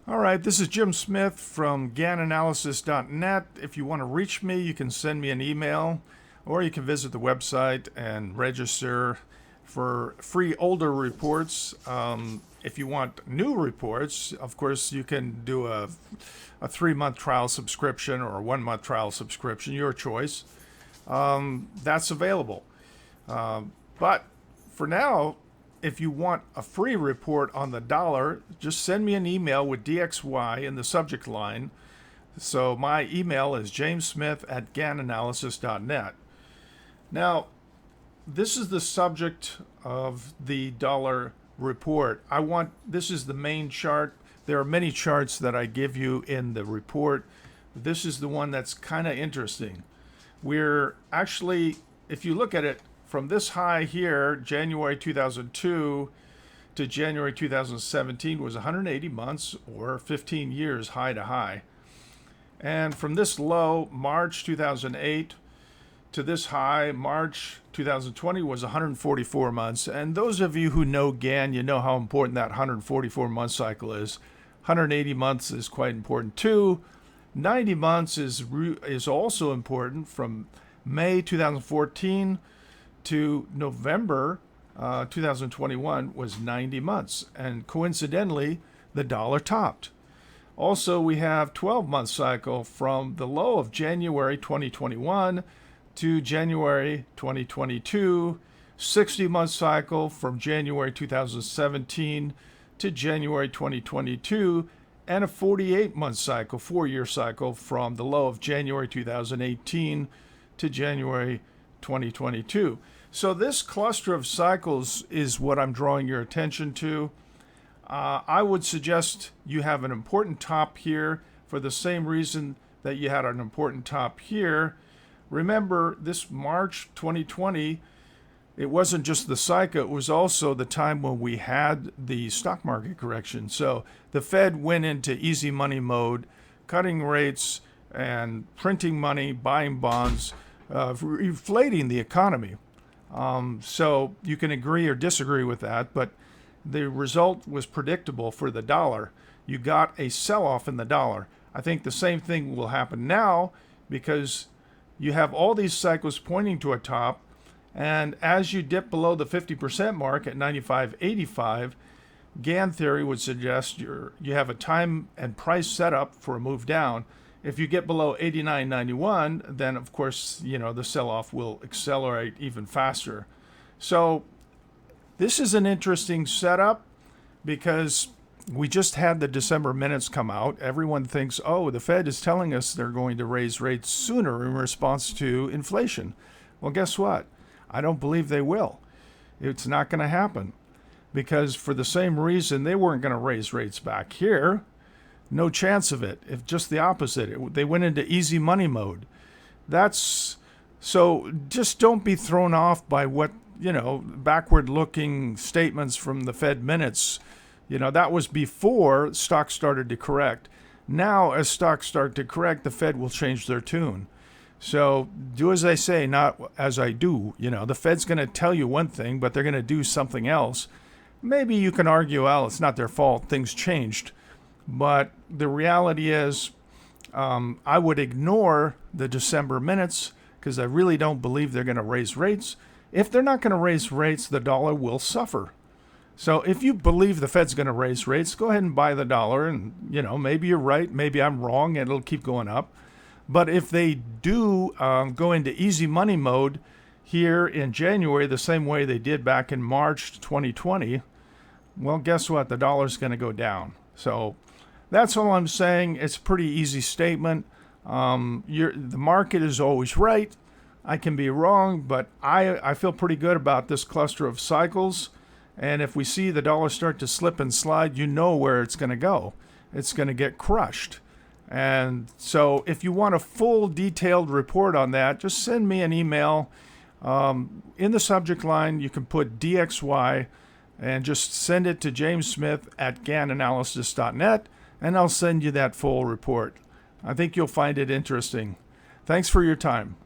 All right, this is Jim Smith from GANanalysis.net. If you want to reach me, you can send me an email or you can visit the website and register for free older reports. If you want new reports, of course, you can do a 3-month trial subscription or a 1-month trial subscription, your choice. That's available. But for now, if you want a free report on the dollar, just send me an email with DXY in the subject line. So my email is jamessmith@GANanalysis.net. Now, this is the subject of the dollar report. This is the main chart. There are many charts that I give you in the report. This is the one that's kind of interesting. We're actually, if you look at it, from this high here, January 2002 to January 2017 was 180 months or 15 years high to high. And from this low, March 2008 to this high, March 2020 was 144 months. And those of you who know GAN, you know how important that 144 month cycle is. 180 months is quite important too. 90 months is also important. From May 2014 to November 2021 was 90 months. And coincidentally, the dollar topped. Also, we have 12-month cycle from the low of January 2021 to January 2022, 60-month cycle from January 2017 to January 2022, and a 48-month cycle, 4-year cycle from the low of January 2018 to January 2022. So this cluster of cycles is what I'm drawing your attention to. I would suggest you have an important top here for the same reason that you had an important top here. Remember, this March 2020, it wasn't just the cycle, it was also the time when we had the stock market correction. So the Fed went into easy money mode, cutting rates and printing money, buying bonds, inflating the economy. So you can agree or disagree with that, but the result was predictable for the dollar. You got a sell-off in the dollar. I think the same thing will happen now because you have all these cycles pointing to a top, and as you dip below the 50% mark at 95.85, GAN theory would suggest you have a time and price setup for a move down. If you get below 89.91, then of course, the sell-off will accelerate even faster. So this is an interesting setup because we just had the December minutes come out. Everyone thinks, oh, the Fed is telling us they're going to raise rates sooner in response to inflation. Well, guess what? I don't believe they will. It's not going to happen because for the same reason they weren't going to raise rates back here. No chance of it. If just the opposite. They went into easy money mode. So just don't be thrown off by what, backward looking statements from the Fed minutes. That was before stocks started to correct. Now, as stocks start to correct, the Fed will change their tune. So do as I say, not as I do. The Fed's going to tell you one thing, but they're going to do something else. Maybe you can argue, well, it's not their fault. Things changed. But the reality is, I would ignore the December minutes because I really don't believe they're going to raise rates. If they're not going to raise rates, the dollar will suffer. So if you believe the Fed's going to raise rates, go ahead and buy the dollar. And, maybe you're right. Maybe I'm wrong and it'll keep going up. But if they do go into easy money mode here in January, the same way they did back in March 2020, well, guess what? The dollar's going to go down. So that's all I'm saying. It's a pretty easy statement. The market is always right. I can be wrong, but I feel pretty good about this cluster of cycles. And if we see the dollar start to slip and slide, you know where it's going to go. It's going to get crushed. And so if you want a full detailed report on that, just send me an email. In the subject line, you can put DXY and just send it to jamessmith@GANanalysis.net, and I'll send you that full report. I think you'll find it interesting. Thanks for your time.